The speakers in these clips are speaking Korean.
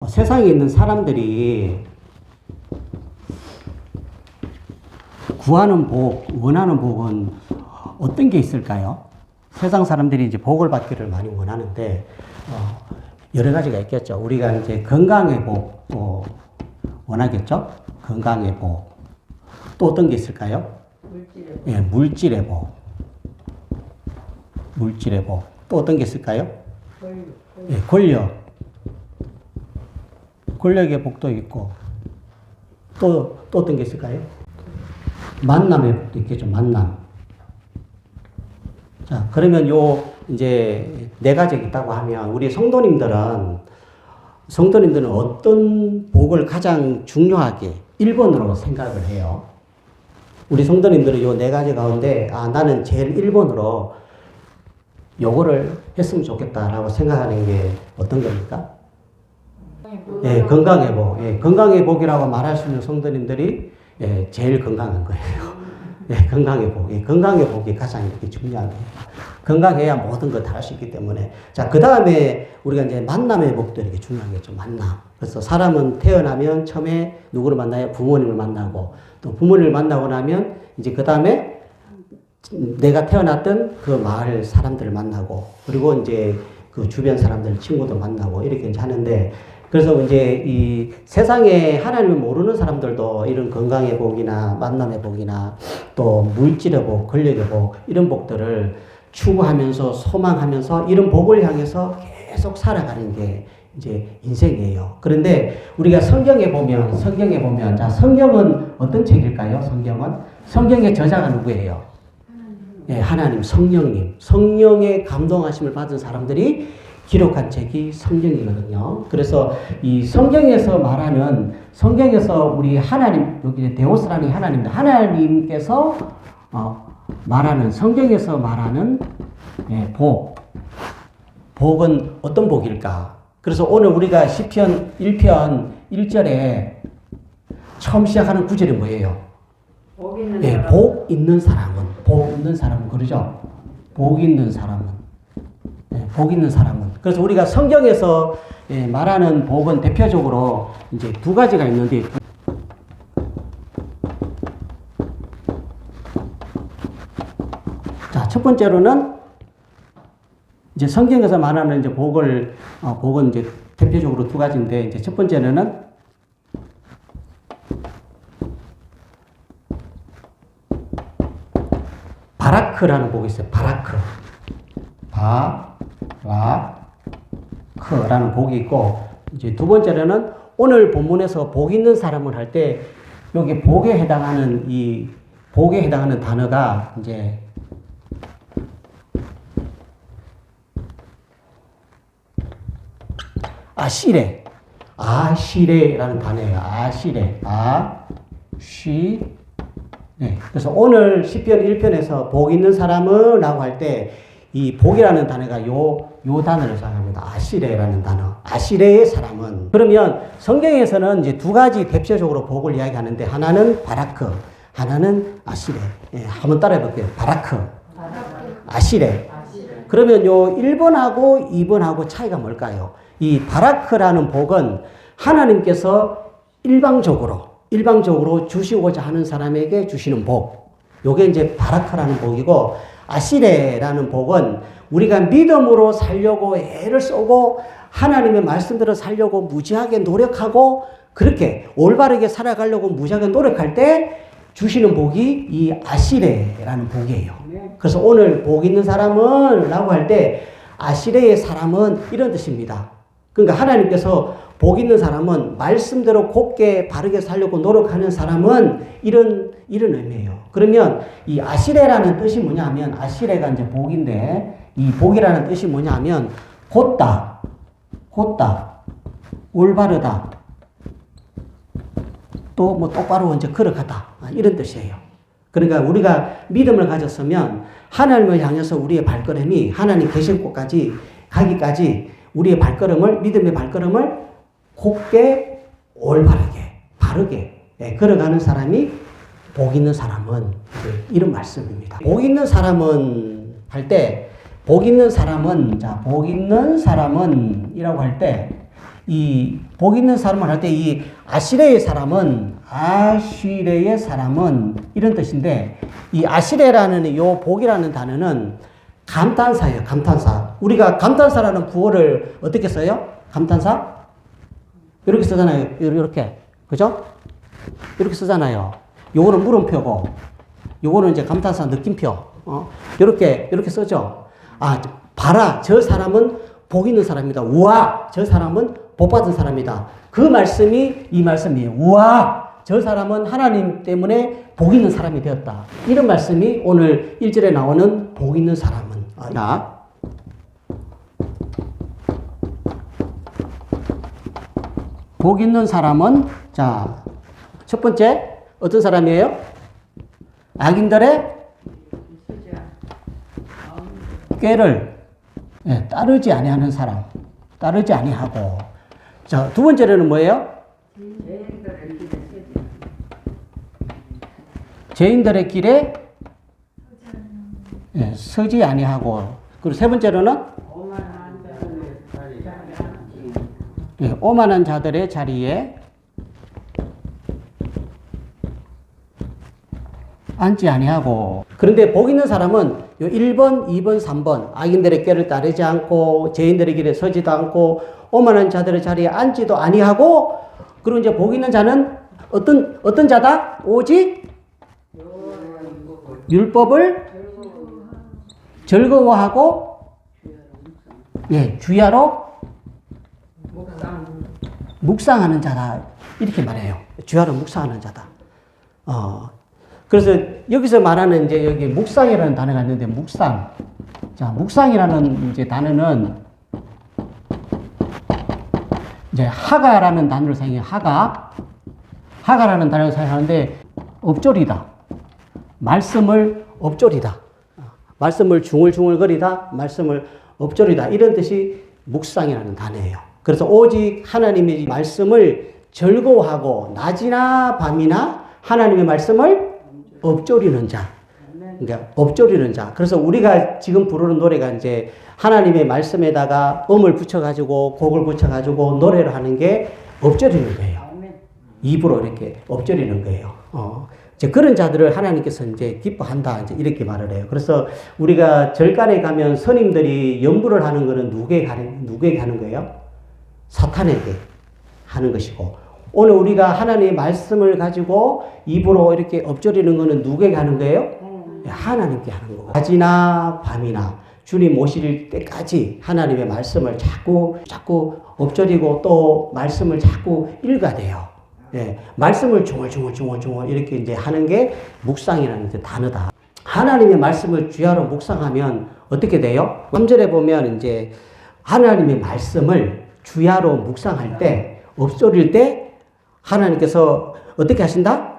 세상에 있는 사람들이 구하는 복, 원하는 복은 어떤 게 있을까요? 세상 사람들이 이제 복을 받기를 많이 원하는데, 여러 가지가 있겠죠. 우리가 이제 건강의 복, 원하겠죠? 건강의 복. 또 어떤 게 있을까요? 물질의 복. 예, 물질의 복. 물질의 복. 또 어떤 게 있을까요? 예, 권력. 권력의 복도 있고, 또 어떤 게 있을까요? 만남의 복도 있겠죠, 만남. 자, 그러면 이제 네 가지가 있다고 하면, 우리 성도님들은 어떤 복을 가장 중요하게 1번으로 생각을 해요? 우리 성도님들은 요 네 가지 가운데, 나는 제일 1번으로 요거를 했으면 좋겠다라고 생각하는 게 어떤 겁니까? 예, 건강의 복. 예, 건강의 복이라고 말할 수 있는 성도님들이 제일 건강한 거예요. 예, 건강의 복. 예, 건강의 복이 가장 이렇게 중요한 거예요. 건강해야 모든 걸 다 할 수 있기 때문에. 자, 그 다음에 우리가 이제 만남의 복도 이렇게 중요하겠죠. 만남. 그래서 사람은 태어나면 처음에 누구를 만나요? 부모님을 만나고, 또 부모님을 만나고 나면 이제 그 다음에 내가 태어났던 그 마을 사람들을 만나고, 그리고 이제 그 주변 사람들, 친구도 만나고, 이렇게 이제 하는데, 그래서 이제 이 세상에 하나님을 모르는 사람들도 이런 건강의 복이나 만남의 복이나 또 물질의 복, 권력의 복, 이런 복들을 추구하면서 소망하면서 이런 복을 향해서 계속 살아가는 게 이제 인생이에요. 그런데 우리가 성경에 보면, 자, 성경은 어떤 책일까요? 성경의 저자가 누구예요? 예, 하나님, 성령의 감동하심을 받은 사람들이 기록한 책이 성경이거든요. 그래서 이 성경에서 우리 하나님, 여기 데오스라는 하나님께서 말하는, 성경에서 말하는 복은 어떤 복일까? 그래서 오늘 우리가 시편 1편 1절에 처음 시작하는 구절이 뭐예요? 복 있는 사람은 그러죠? 복 있는 사람은. 그래서 우리가 성경에서 말하는 복은 대표적으로 이제 두 가지가 있는데, 자, 첫 번째로는 이제 성경에서 말하는 이제 복은 이제 대표적으로 두 가지인데, 이제 첫 번째는 바라크라는 복이 있어요. 바라크라는 복이 있고, 이제 두 번째로는 오늘 본문에서 복 있는 사람을 할 때 여기 복에 해당하는 단어가 이제 아시레라는 단어예요. 네. 그래서 오늘 시편 1편에서 복 있는 사람은 라고 할 때 이 복이라는 단어가 요 단어를 사용합니다. 아시레라는 단어. 아시레의 사람은. 그러면 성경에서는 이제 두 가지 대표적으로 복을 이야기하는데, 하나는 바라크, 하나는 아시레. 예, 한번 따라해 볼게요. 바라크, 아시레. 그러면 요 1번하고 2번하고 차이가 뭘까요? 이 바라크라는 복은 하나님께서 일방적으로 주시고자 하는 사람에게 주시는 복. 요게 이제 바라크라는 복이고, 아시레라는 복은 우리가 믿음으로 살려고 애를 쓰고 하나님의 말씀대로 살려고 무지하게 노력하고 그렇게 올바르게 살아가려고 무지하게 노력할 때 주시는 복이 이 아시레라는 복이에요. 그래서 오늘 복 있는 사람은 라고 할 때 아시레의 사람은 이런 뜻입니다. 그러니까 하나님께서 복 있는 사람은 말씀대로 곱게 바르게 살려고 노력하는 사람은 이런 의미예요. 그러면 이 아시레라는 뜻이 뭐냐 하면, 아시레가 이제 복인데, 이 복이라는 뜻이 뭐냐 하면 곧다, 올바르다, 또 뭐 똑바로 이제 걸어가다, 이런 뜻이에요. 그러니까 우리가 믿음을 가졌으면 하나님을 향해서 우리의 발걸음이 하나님 계신 곳까지 가기까지 우리의 믿음의 발걸음을 곱게, 올바르게, 바르게 걸어가는 사람이 복 있는 사람은, 이런 말씀입니다. 복 있는 사람은 할 때, 복 있는 사람은 이라고 할 때, 이 복 있는 사람을 할 때 이 아시레의 사람은 이런 뜻인데 이 아시레라는 이 복이라는 단어는 감탄사예요. 감탄사. 우리가 감탄사라는 부호를 어떻게 써요? 감탄사? 이렇게 쓰잖아요. 이렇게. 그죠? 이렇게 쓰잖아요. 요거는 물음표고 요거는 이제 감탄사 느낌표. 이렇게 쓰죠. 아, 봐라. 저 사람은 복 있는 사람이다. 우와. 저 사람은 복 받은 사람이다. 그 말씀이 이 말씀이에요. 우와. 저 사람은 하나님 때문에 복 있는 사람이 되었다. 이런 말씀이 오늘 1절에 나오는 복 있는 사람은. 자, 복 있는 사람은, 자, 첫 번째, 어떤 사람이에요? 악인들의 꾀를 따르지 아니하는 사람. 따르지 아니하고. 자, 두 번째로는 뭐예요? 죄인들의 길에 서지 아니하고. 그리고 세 번째로는 오만한 자들의 자리에 앉지 아니하고. 그런데 복 있는 사람은 요 1번, 2번, 3번 악인들의 꾀를 따르지 않고 죄인들의 길에 서지도 않고 오만한 자들의 자리에 앉지도 아니하고. 그리고 이제 복 있는 자는 어떤 자다? 오직 율법을 즐거워하고 주야로 묵상하는 자다. 이렇게 말해요. 주야로 묵상하는 자다. 그래서 여기서 말하는 이제 여기 묵상이라는 단어가 있는데 묵상. 자, 묵상이라는 이제 단어는 이제 하가라는 단어를 사용해요. 하가라는 단어를 사용하는데 엎조리다. 말씀을 엎조리다. 말씀을 중얼중얼거리다. 말씀을 엎조리다. 이런 뜻이 묵상이라는 단어예요. 그래서 오직 하나님의 말씀을 즐거워하고 낮이나 밤이나 하나님의 말씀을 엎조리는 자. 그러니까 엎조리는 자. 그래서 우리가 지금 부르는 노래가 이제 하나님의 말씀에다가 음을 붙여가지고 곡을 붙여가지고 노래를 하는 게 엎조리는 거예요. 입으로 이렇게 엎조리는 거예요. 이제 그런 자들을 하나님께서 이제 기뻐한다. 이제 이렇게 말을 해요. 그래서 우리가 절간에 가면 스님들이 연부를 하는 거는 누구에게 하는 거예요? 사탄에게 하는 것이고, 오늘 우리가 하나님의 말씀을 가지고 입으로 이렇게 엎조리는 거는 누구에게 하는 거예요? 하나님께 하는 거고. 낮이나 밤이나 주님 오실 때까지 하나님의 말씀을 자꾸 엎조리고 또 말씀을 자꾸 읽어대요. 말씀을 중얼중얼 이렇게 이제 하는 게 묵상이라는 단어다. 하나님의 말씀을 주야로 묵상하면 어떻게 돼요? 3절에 보면 이제 하나님의 말씀을 주야로 묵상할 때, 엎조릴 때 하나님께서 어떻게 하신다?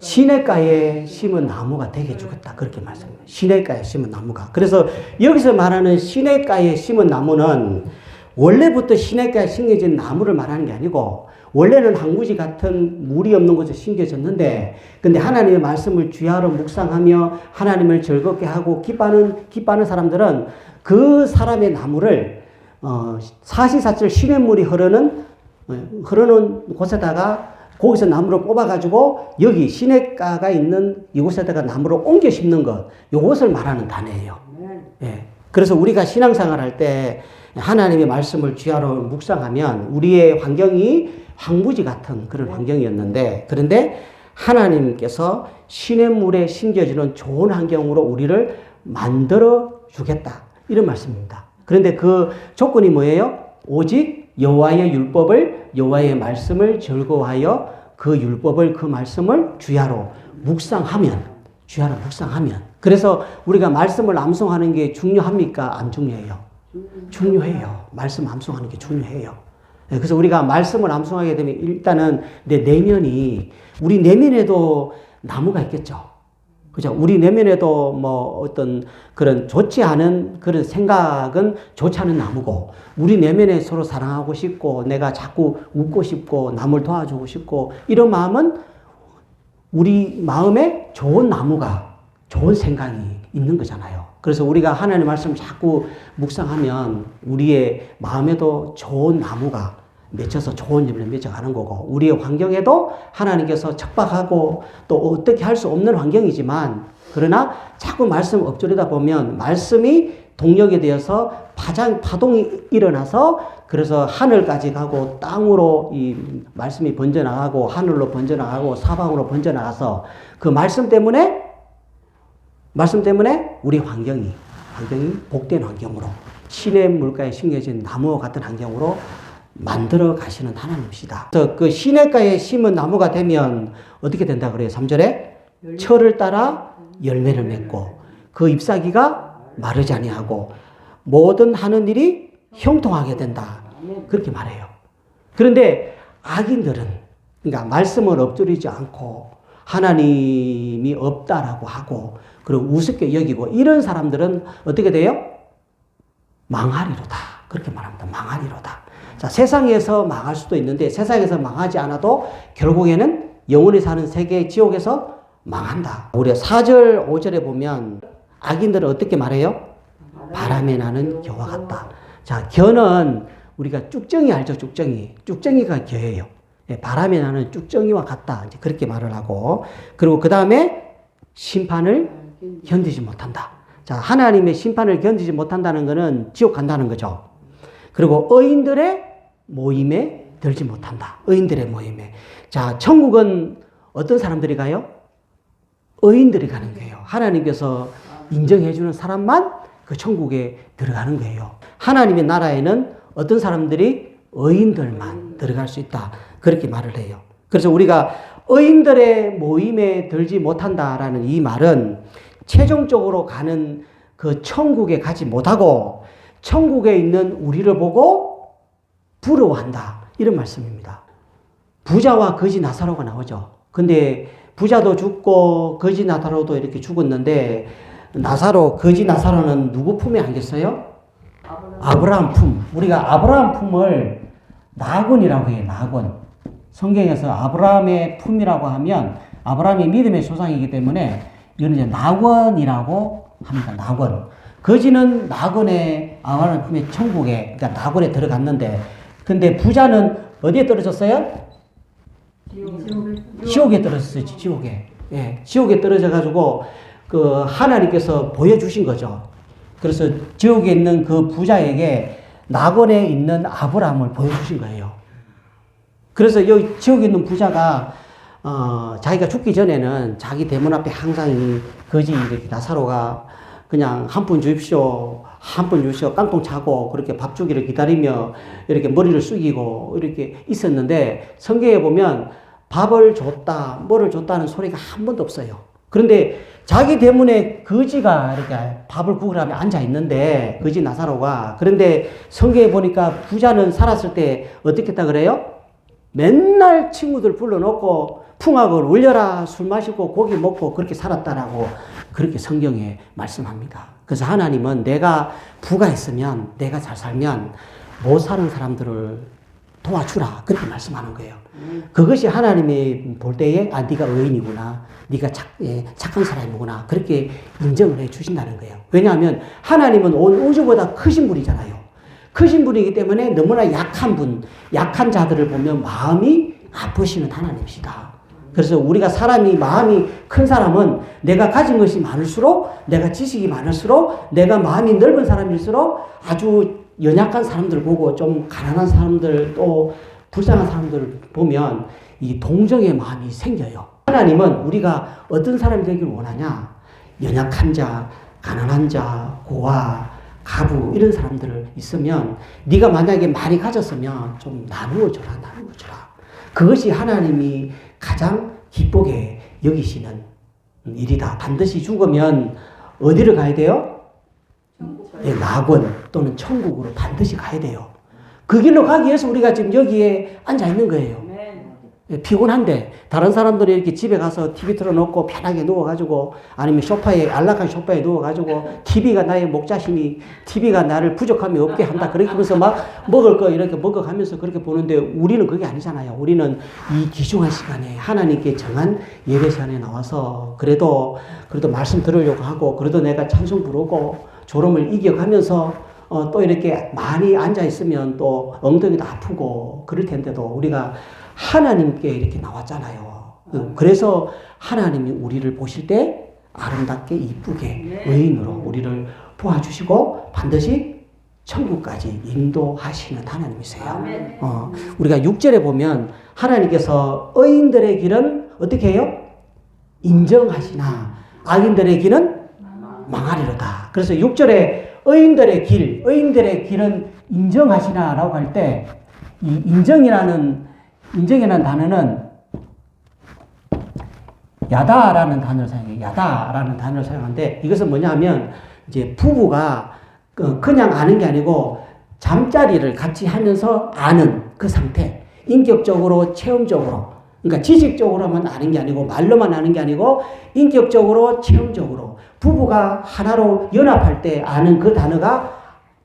시냇가에 심은 나무가 되게 주겠다. 그렇게 말씀합니다. 시냇가에 심은 나무가. 그래서 여기서 말하는 시냇가에 심은 나무는 원래부터 시냇가에 심겨진 나무를 말하는 게 아니고, 원래는 항무지 같은 물이 없는 곳에 심겨졌는데, 근데 하나님의 말씀을 주야로 묵상하며 하나님을 즐겁게 하고 기뻐하는 사람들은 그 사람의 나무를 사시사철 시냇물이 흐르는 곳에다가 거기서 나무를 뽑아가지고 여기 시냇가가 있는 이곳에다가 나무를 옮겨 심는 것, 이것을 말하는 단어예요. 그래서 우리가 신앙생활 할 때 하나님의 말씀을 주야로 묵상하면 우리의 환경이 황무지 같은 그런 환경이었는데, 그런데 하나님께서 시냇물에 심겨지는 좋은 환경으로 우리를 만들어 주겠다. 이런 말씀입니다. 그런데 그 조건이 뭐예요? 오직 여호와의 율법을, 여호와의 말씀을 즐거워하여 그 율법을, 그 말씀을 주야로 묵상하면. 그래서 우리가 말씀을 암송하는 게 중요합니까? 안 중요해요? 중요해요. 말씀 암송하는 게 중요해요. 그래서 우리가 말씀을 암송하게 되면 일단은 우리 내면에도 나무가 있겠죠. 그죠? 우리 내면에도 뭐 어떤 그런 좋지 않은 그런 생각은 좋지 않은 나무고, 우리 내면에 서로 사랑하고 싶고, 내가 자꾸 웃고 싶고, 남을 도와주고 싶고, 이런 마음은 우리 마음에 좋은 나무가, 좋은 생각이 있는 거잖아요. 그래서 우리가 하나님의 말씀을 자꾸 묵상하면 우리의 마음에도 좋은 나무가, 맺혀서 좋은 열매를 맺어가는 거고, 우리의 환경에도 하나님께서 척박하고 또 어떻게 할 수 없는 환경이지만, 그러나 자꾸 말씀 엎조리다 보면 말씀이 동력이 되어서 파동이 일어나서, 그래서 하늘까지 가고 땅으로 이 말씀이 번져나가고 하늘로 번져나가고 사방으로 번져나가서 그 말씀 때문에 우리 환경이 복된 환경으로, 신의 물가에 심겨진 나무와 같은 환경으로 만들어 가시는 하나님이시다. 그래서 그 시냇가에 심은 나무가 되면 어떻게 된다 그래요? 3절에 철을 따라 열매를 맺고 그 잎사귀가 마르지 아니하고 모든 하는 일이 형통하게 된다. 그렇게 말해요. 그런데 악인들은, 그러니까 말씀을 엎드리지 않고 하나님이 없다라고 하고 그리고 우습게 여기고 이런 사람들은 어떻게 돼요? 망하리로다. 그렇게 말합니다. 망하리로다. 자, 세상에서 망할 수도 있는데 세상에서 망하지 않아도 결국에는 영원히 사는 세계 지옥에서 망한다. 우리 4절, 5절에 보면 악인들은 어떻게 말해요? 바람에 나는 겨와 같다. 자, 겨는 우리가 쭉정이 알죠? 쭉정이가 겨예요. 바람에 나는 쭉정이와 같다. 이제 그렇게 말을 하고, 그리고 그 다음에 심판을 견디지 못한다. 자, 하나님의 심판을 견디지 못한다는 것은 지옥 간다는 거죠. 그리고 의인들의 모임에 들지 못한다. 의인들의 모임에. 자, 천국은 어떤 사람들이 가요? 의인들이 가는 거예요. 하나님께서 인정해주는 사람만 그 천국에 들어가는 거예요. 하나님의 나라에는 어떤 사람들이 의인들만 들어갈 수 있다. 그렇게 말을 해요. 그래서 우리가 의인들의 모임에 들지 못한다라는 이 말은 최종적으로 가는 그 천국에 가지 못하고 천국에 있는 우리를 보고 부러워한다. 이런 말씀입니다. 부자와 거지 나사로가 나오죠. 근데 부자도 죽고 거지 나사로도 이렇게 죽었는데 거지 나사로는 누구 품에 안겼어요? 아브라함 품. 우리가 아브라함 품을 나곤이라고 해요. 나곤. 성경에서 아브라함의 품이라고 하면 아브라함이 믿음의 조상이기 때문에 이거는 이제 나곤이라고 합니다. 나곤. 거지는 나곤의 아브라함 품의 천국에, 그러니까 나곤에 들어갔는데, 근데 부자는 어디에 떨어졌어요? 지옥에 떨어졌어요. 지옥에. 예, 지옥에 떨어져가지고 그 하나님께서 보여주신 거죠. 그래서 지옥에 있는 그 부자에게 나곤에 있는 아브라함을 보여주신 거예요. 그래서 여기 지옥에 있는 부자가 자기가 죽기 전에는 자기 대문 앞에 항상 이 거지 이렇게 나사로가 그냥 한 푼 주십시오, 깡통 차고 그렇게 밥 주기를 기다리며 이렇게 머리를 숙이고 이렇게 있었는데 성경에 보면 밥을 줬다, 뭐를 줬다는 소리가 한 번도 없어요. 그런데 자기 대문에 거지가 이렇게 밥을 구우라며 앉아 있는데, 거지 나사로가. 그런데 성경에 보니까 부자는 살았을 때 어떻게 했다 그래요? 맨날 친구들 불러놓고 풍악을 울려라, 술 마시고 고기 먹고 그렇게 살았다라고 그렇게 성경에 말씀합니다. 그래서 하나님은 내가 부가 있으면, 내가 잘 살면 못 사는 사람들을 도와주라, 그렇게 말씀하는 거예요. 그것이 하나님이 볼 때에 네가 의인이구나, 네가 착한 사람이구나, 그렇게 인정을 해 주신다는 거예요. 왜냐하면 하나님은 온 우주보다 크신 분이잖아요. 크신 분이기 때문에 너무나 약한 분, 약한 자들을 보면 마음이 아프시는 하나님이시다. 그래서 우리가 사람이 마음이 큰 사람은 내가 가진 것이 많을수록, 내가 지식이 많을수록, 내가 마음이 넓은 사람일수록 아주 연약한 사람들 보고 좀 가난한 사람들 또 불쌍한 사람들을 보면 이 동정의 마음이 생겨요. 하나님은 우리가 어떤 사람이 되길 원하냐? 연약한 자, 가난한 자, 고아, 가부 이런 사람들 있으면 네가 만약에 많이 가졌으면 좀 나누어 줘라. 그것이 하나님이 가장 기쁘게 여기시는 일이다. 반드시 죽으면 어디를 가야 돼요? 낙원 또는 천국으로 반드시 가야 돼요. 그 길로 가기 위해서 우리가 지금 여기에 앉아 있는 거예요. 피곤한데 다른 사람들이 이렇게 집에 가서 TV 틀어놓고 편하게 누워가지고, 아니면 소파에, 안락한 소파에 누워가지고 TV가 나의 목자시니 TV가 나를 부족함이 없게 한다, 그렇게 하면서 막 먹을 거 이렇게 먹어가면서 그렇게 보는데, 우리는 그게 아니잖아요. 우리는 이 귀중한 시간에 하나님께 정한 예배 시간에 나와서 그래도 말씀 들으려고 하고, 그래도 내가 찬송 부르고 졸음을 이겨가면서 또 이렇게 많이 앉아있으면 또 엉덩이도 아프고 그럴 텐데도 우리가 하나님께 이렇게 나왔잖아요. 그래서 하나님이 우리를 보실 때 아름답게 이쁘게 의인으로 우리를 도와주시고 반드시 천국까지 인도하시는 하나님이세요. 우리가 6절에 보면 하나님께서 의인들의 길은 어떻게 해요? 인정하시나 악인들의 길은 망하리로다. 그래서 6절에 의인들의 길은 인정하시나 라고 할 때 이 인정이라는 단어는 야다라는 단어를 사용해요. 야다라는 단어를 사용하는데 이것은 뭐냐 하면 이제 부부가 그냥 아는 게 아니고 잠자리를 같이 하면서 아는 그 상태. 인격적으로, 체험적으로. 그러니까 지식적으로만 아는 게 아니고 말로만 아는 게 아니고 인격적으로, 체험적으로. 부부가 하나로 연합할 때 아는 그 단어가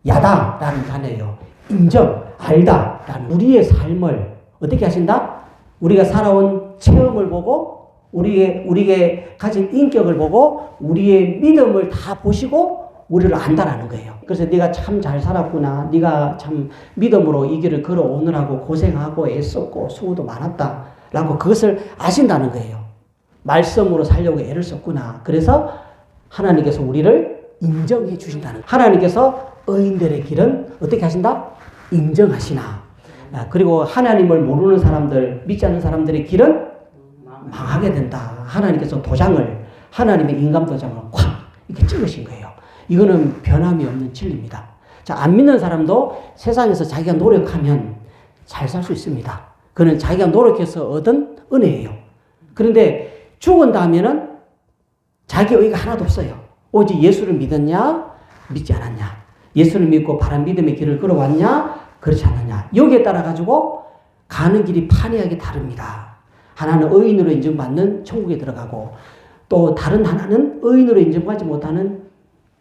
야다라는 단어예요. 인정, 알다라는 우리의 삶을 어떻게 하신다? 우리가 살아온 체험을 보고 우리의 가진 인격을 보고 우리의 믿음을 다 보시고 우리를 안다라는 거예요. 그래서 네가 참 잘 살았구나. 네가 참 믿음으로 이 길을 걸어오느라고 고생하고 애썼고 수고도 많았다라고 그것을 아신다는 거예요. 말씀으로 살려고 애를 썼구나. 그래서 하나님께서 우리를 인정해 주신다는 거예요. 하나님께서 의인들의 길은 어떻게 하신다? 인정하시나. 그리고 하나님을 모르는 사람들, 믿지 않는 사람들의 길은 망하게 된다. 하나님께서 하나님의 인감 도장을 콱 이렇게 찍으신 거예요. 이거는 변함이 없는 진리입니다. 자, 안 믿는 사람도 세상에서 자기가 노력하면 잘 살 수 있습니다. 그는 자기가 노력해서 얻은 은혜예요. 그런데 죽은 다음에는 자기 의의가 하나도 없어요. 오직 예수를 믿었냐, 믿지 않았냐. 예수를 믿고 바른 믿음의 길을 걸어왔냐, 그렇지 않느냐. 여기에 따라 가지고 가는 길이 판이하게 다릅니다. 하나는 의인으로 인정받는 천국에 들어가고 또 다른 하나는 의인으로 인정받지 못하는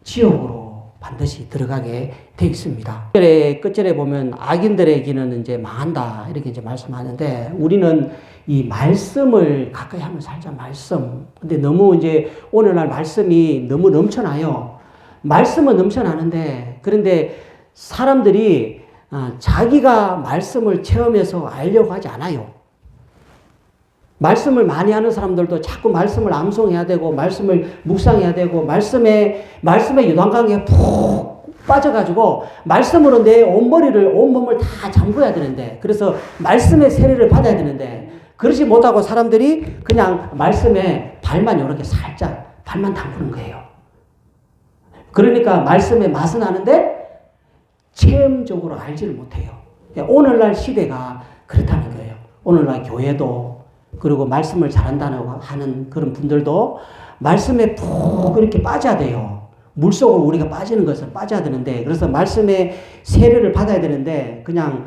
지옥으로 반드시 들어가게 돼 있습니다. 끝절에 보면 악인들의 길은 이제 망한다 이렇게 이제 말씀하는데 우리는 이 말씀을 가까이 하면 살자 말씀. 근데 너무 이제 오늘날 말씀이 너무 넘쳐나요. 말씀은 넘쳐나는데 그런데 사람들이 자기가 말씀을 체험해서 알려고 하지 않아요. 말씀을 많이 하는 사람들도 자꾸 말씀을 암송해야 되고 말씀을 묵상해야 되고 말씀의 유단강에 푹 빠져가지고 말씀으로 내 온 몸을 다 잠궈야 되는데 그래서 말씀의 세례를 받아야 되는데 그러지 못하고 사람들이 그냥 말씀에 발만 이렇게 살짝 발만 담그는 거예요. 그러니까 말씀의 맛은 아는데 체험적으로 알지를 못해요. 오늘날 시대가 그렇다는 거예요. 오늘날 교회도 그리고 말씀을 잘한다고 하는 그런 분들도 말씀에 푹 이렇게 빠져야 돼요. 물속으로 우리가 빠지는 것을 빠져야 되는데 그래서 말씀의 세례를 받아야 되는데 그냥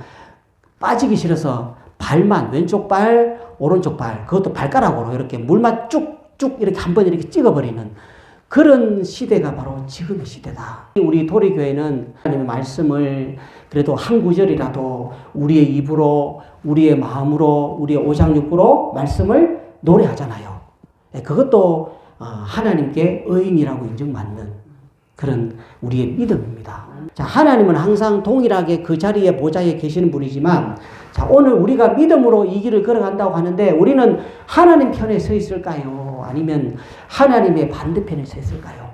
빠지기 싫어서 발만 왼쪽 발, 오른쪽 발 그것도 발가락으로 이렇게 물만 쭉쭉 이렇게 한번 이렇게 찍어버리는 그런 시대가 바로 지금의 시대다. 우리 도리교회는 하나님의 말씀을 그래도 한 구절이라도 우리의 입으로 우리의 마음으로 우리의 오장육부로 말씀을 노래하잖아요. 그것도 하나님께 의인이라고 인정받는 그런 우리의 믿음입니다. 자, 하나님은 항상 동일하게 그 자리에 보좌에 계시는 분이지만 자, 오늘 우리가 믿음으로 이 길을 걸어간다고 하는데 우리는 하나님 편에 서 있을까요? 아니면 하나님의 반대편에 서 있을까요?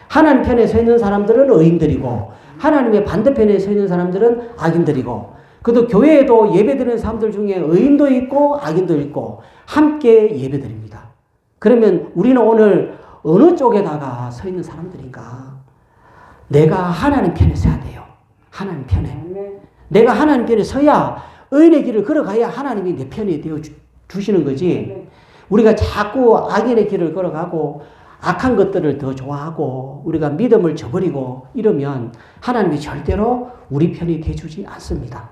하나님 편에 서 있는 사람들은 의인들이고 하나님의 반대편에 서 있는 사람들은 악인들이고 그래도 교회에도 예배드리는 사람들 중에 의인도 있고 악인도 있고 함께 예배드립니다. 그러면 우리는 오늘 어느 쪽에다가 서 있는 사람들인가? 내가 하나님 편에 서야 돼요. 하나님 편에. 내가 하나님 편에 서야 의인의 길을 걸어가야 하나님이 내 편이 되어 주시는 거지. 우리가 자꾸 악인의 길을 걸어가고 악한 것들을 더 좋아하고 우리가 믿음을 저버리고 이러면 하나님이 절대로 우리 편이 되어주지 않습니다.